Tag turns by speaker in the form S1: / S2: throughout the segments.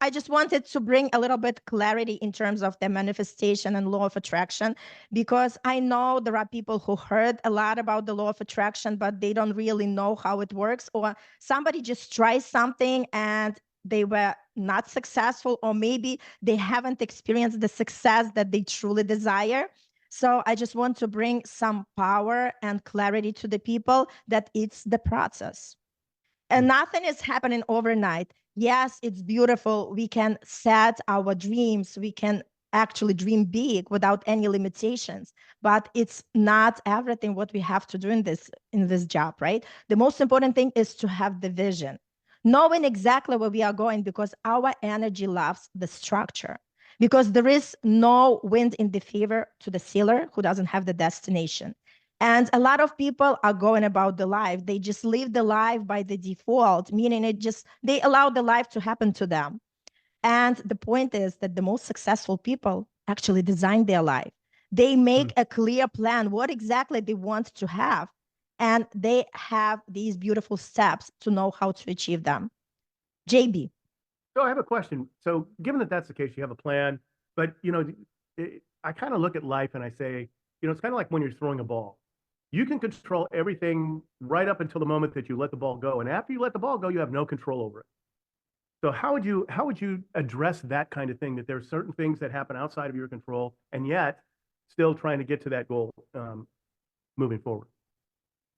S1: I just wanted to bring a little bit clarity in terms of the manifestation and law of attraction, because I know there are people who heard a lot about the law of attraction, but they don't really know how it works, or somebody just tries something and they were not successful, or maybe they haven't experienced the success that they truly desire. So I just want to bring some power and clarity to the people that it's the process. And nothing is happening overnight. Yes, it's beautiful. We can set our dreams. We can actually dream big without any limitations, but it's not everything what we have to do in this job, right? The most important thing is to have the vision, knowing exactly where we are going, because our energy loves the structure, because there is no wind in the favor to the sailor who doesn't have the destination. And a lot of people are going about the life. They just live the life by the default, meaning they allow the life to happen to them. And the point is that the most successful people actually design their life. They make a clear plan, what exactly they want to have. And they have these beautiful steps to know how to achieve them. JB.
S2: So I have a question. So given that that's the case, you have a plan, but I kind of look at life and I say, it's kind of like when you're throwing a ball. You can control everything right up until the moment that you let the ball go. And after you let the ball go, you have no control over it. So how would you address that kind of thing, that there are certain things that happen outside of your control and yet still trying to get to that goal moving forward?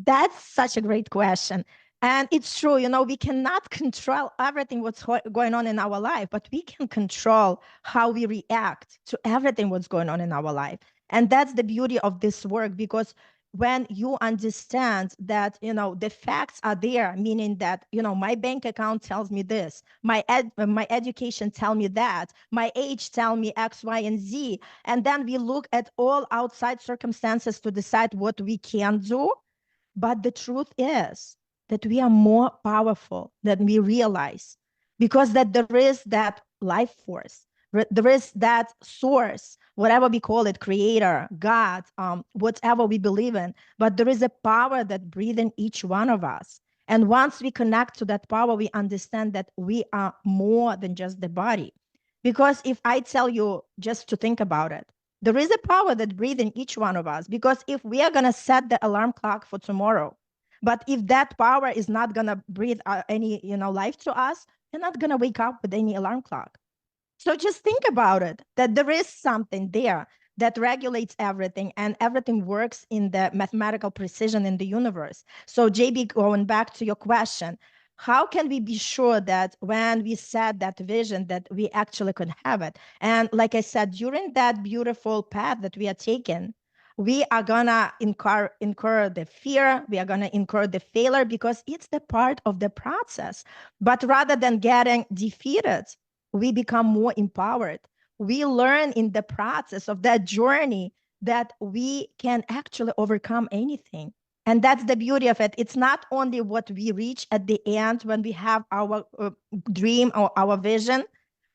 S1: That's such a great question. And it's true, we cannot control everything what's going on in our life, but we can control how we react to everything what's going on in our life. And that's the beauty of this work, because when you understand that, the facts are there, meaning that, my bank account tells me this, my education tell me that, my age tell me X, Y, and Z. And then we look at all outside circumstances to decide what we can do. But the truth is that we are more powerful than we realize, because that there is that life force, there is that source, whatever we call it, creator, God, whatever we believe in, but there is a power that breathes in each one of us. And once we connect to that power, we understand that we are more than just the body. Because if I tell you just to think about it, there is a power that breathes in each one of us, because if we are going to set the alarm clock for tomorrow, but if that power is not going to breathe any life to us, we're not going to wake up with any alarm clock. So just think about it, that there is something there that regulates everything, and everything works in the mathematical precision in the universe. So JB, going back to your question, how can we be sure that when we set that vision that we actually could have it? And like I said, during that beautiful path that we are taking, we are gonna incur the fear, we are gonna incur the failure, because it's the part of the process. But rather than getting defeated, we become more empowered. We learn in the process of that journey that we can actually overcome anything. And that's the beauty of it. It's not only what we reach at the end when we have our dream or our vision,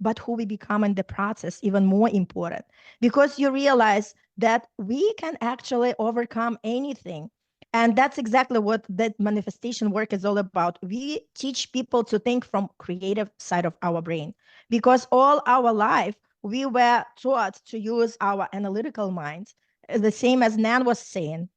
S1: but who we become in the process, even more important. Because you realize that we can actually overcome anything. And that's exactly what that manifestation work is all about. We teach people to think from creative side of our brain, because all our life we were taught to use our analytical mind. The same as Nan was saying,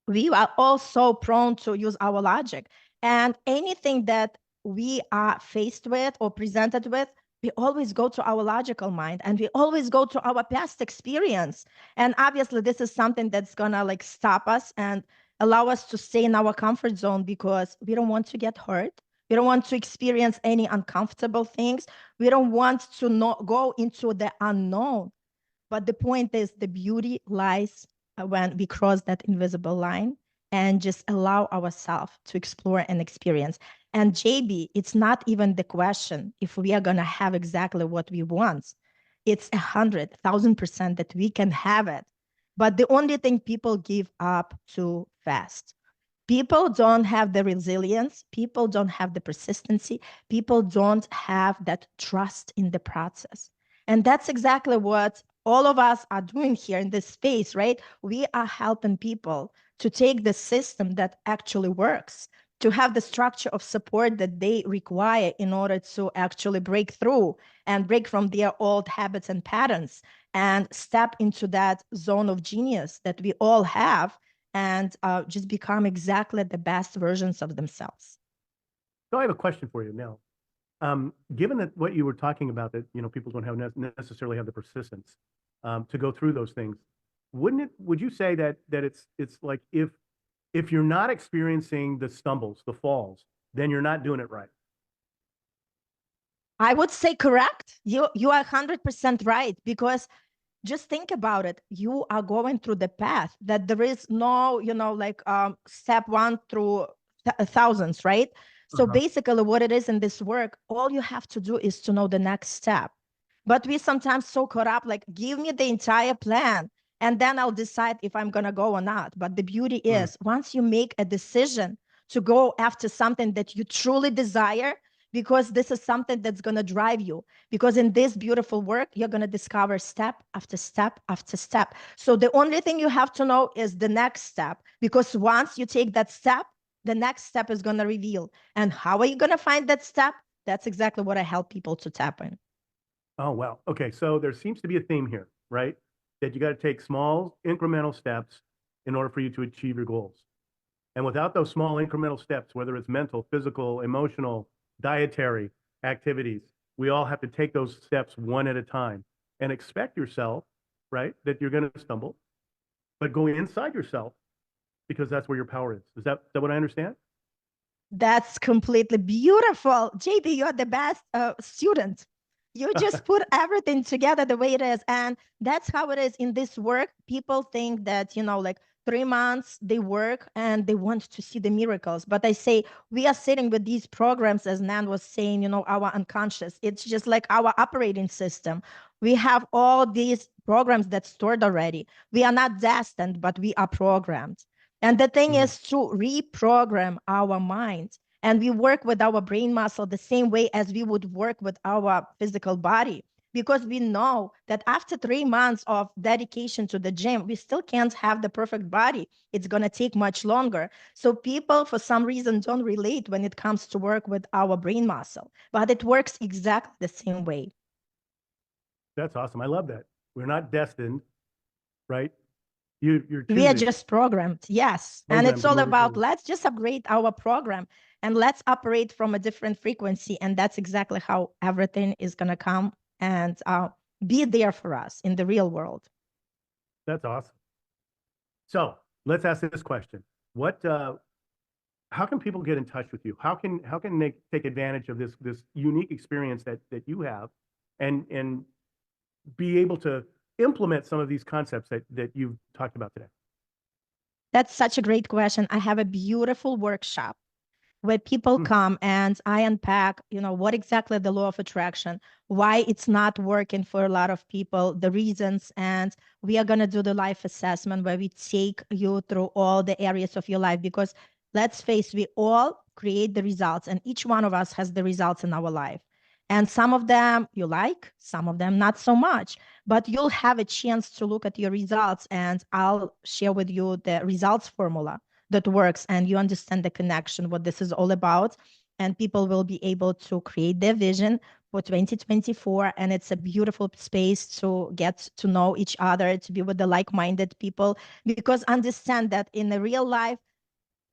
S1: we are also prone to use our logic. And anything that we are faced with or presented with, we always go to our logical mind, and we always go to our past experience. And obviously this is something that's gonna stop us and allow us to stay in our comfort zone, because we don't want to get hurt. We don't want to experience any uncomfortable things. We don't want to not go into the unknown. But the point is, the beauty lies when we cross that invisible line and just allow ourselves to explore and experience. And JB, it's not even the question if we are going to have exactly what we want. It's 100,000% that we can have it. But the only thing, people give up too fast. People don't have the resilience. People don't have the persistency. People don't have that trust in the process. And that's exactly what all of us are doing here in this space, right? We are helping people to take the system that actually works to have the structure of support that they require in order to actually break through and break from their old habits and patterns and step into that zone of genius that we all have and just become exactly the best versions of themselves.
S2: So I have a question for you now. Given that what you were talking about, that people don't have necessarily have the persistence to go through those things, would you say that it's like if you're not experiencing the stumbles, the falls, then you're not doing it right?
S1: I would say correct. You are 100% right, because just think about it. You are going through the path that there is no, like step one through thousands, right? So
S2: Uh-huh.
S1: basically, what it is in this work, all you have to do is to know the next step. But we sometimes so caught up, like, give me the entire plan, and then I'll decide if I'm gonna go or not. But the beauty
S2: Mm.
S1: is, once you make a decision to go after something that you truly desire, because this is something that's gonna drive you, because in this beautiful work you're going to discover step after step after step. So the only thing you have to know is the next step, because once you take that step, the next step is going to reveal. And how are you going to find that step? That's exactly what I help people to tap in.
S2: Oh, wow. Okay, so there seems to be a theme here, right? That you got to take small incremental steps in order for you to achieve your goals. And without those small incremental steps, whether it's mental, physical, emotional, dietary activities, we all have to take those steps one at a time and expect yourself, right, that you're going to stumble, but go inside yourself because that's where your power is. Is that what I understand?
S1: That's completely beautiful. JB, you're the best student. You just put everything together the way it is. And that's how it is in this work. People think that, like 3 months they work and they want to see the miracles. But I say, we are sitting with these programs, as Nan was saying, our unconscious. It's just like our operating system. We have all these programs that's stored already. We are not destined, but we are programmed. And the thing
S2: Mhm.
S1: is to reprogram our mind. And we work with our brain muscle the same way as we would work with our physical body. Because we know that after 3 months of dedication to the gym, we still can't have the perfect body. It's going to take much longer. So people, for some reason, don't relate when it comes to work with our brain muscle. But it works exactly the same way.
S2: That's awesome. I love that. We're not destined, right? You're
S1: We are
S2: choosing
S1: just programmed, yes. And
S2: program
S1: it's
S2: to
S1: all
S2: move
S1: about
S2: forward.
S1: let's just upgrade our program and let's operate from a different frequency. And that's exactly how everything is going to come and be there for us in the real world.
S2: That's awesome. So let's ask this question. What how can people get in touch with you? How can they take advantage of this unique experience that you have and be able to implement some of these concepts that you've talked about today?
S1: That's such a great question. I have a beautiful workshop where people
S2: Hmm.
S1: come and I unpack, what exactly the law of attraction, why it's not working for a lot of people, the reasons, and we are going to do the life assessment where we take you through all the areas of your life, because let's face, we all create the results and each one of us has the results in our life. And some of them you like, some of them not so much, but you'll have a chance to look at your results and I'll share with you the results formula that works, and you understand the connection, what this is all about. And people will be able to create their vision for 2024. And it's a beautiful space to get to know each other, to be with the like-minded people, because understand that in the real life,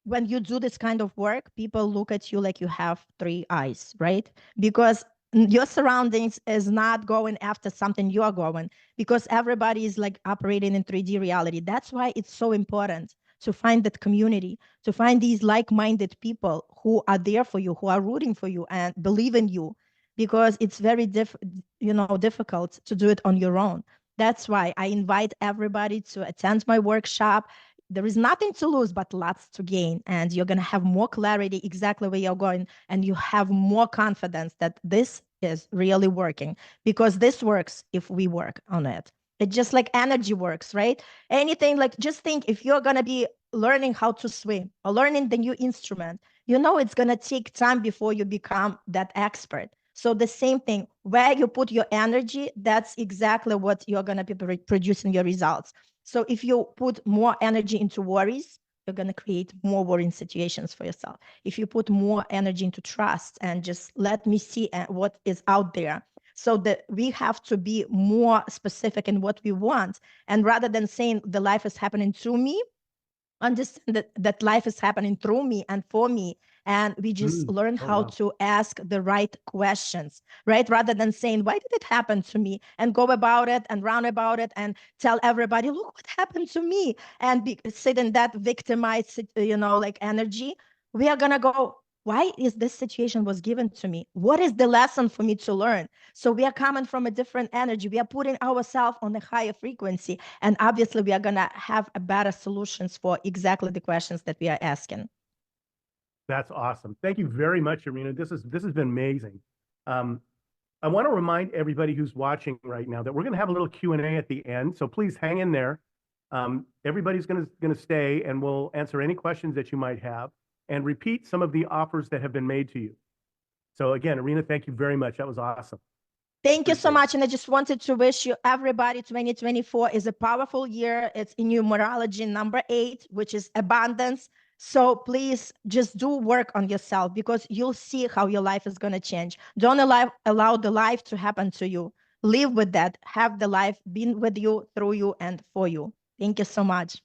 S1: when you do this kind of work, people look at you like you have three eyes, right? Because your surroundings is not going after something you are going, because everybody is like operating in 3D reality. That's why it's so important to find that community, to find these like-minded people who are there for you, who are rooting for you and believe in you, because it's very difficult to do it on your own. That's why I invite everybody to attend my workshop. There is nothing to lose but lots to gain, and you're going to have more clarity exactly where you're going, and you have more confidence that this is really working, because this works if we work on it. It's just like energy works, right? Anything, like, just think, if you're going to be learning how to swim or learning the new instrument, it's going to take time before you become that expert. So the same thing, where you put your energy, that's exactly what you're going to be producing your results. So if you put more energy into worries, you're going to create more worrying situations for yourself. If you put more energy into trust and just let me see what is out there, so that we have to be more specific in what we want. And rather than saying the life is happening to me, understand that life is happening through me and for me, and we just learn
S2: Oh,
S1: how
S2: wow.
S1: to ask the right questions, right? Rather than saying, why did it happen to me, and go about it and round about it and tell everybody, look what happened to me, and sit in that victimized like energy. We are gonna go, why is this situation was given to me? What is the lesson for me to learn? So we are coming from a different energy. We are putting ourselves on a higher frequency. And obviously, we are going to have a better solutions for exactly the questions that we are asking.
S2: That's awesome. Thank you very much, Irina. This has been amazing. Um, I want to remind everybody who's watching right now that we're going to have a little Q&A at the end. So please hang in there. Everybody's going to stay, and we'll answer any questions that you might have and repeat some of the offers that have been made to you. So again, Irina, thank you very much. That was awesome.
S1: Thank you so
S2: Appreciate it.
S1: much. And I just wanted to wish you everybody 2024 is a powerful year. It's in numerology number 8, which is abundance. So please just do work on yourself, because you'll see how your life is going to change. Don't allow the life to happen to you. Live with that. Have the life been with you, through you, and for you. Thank you so much.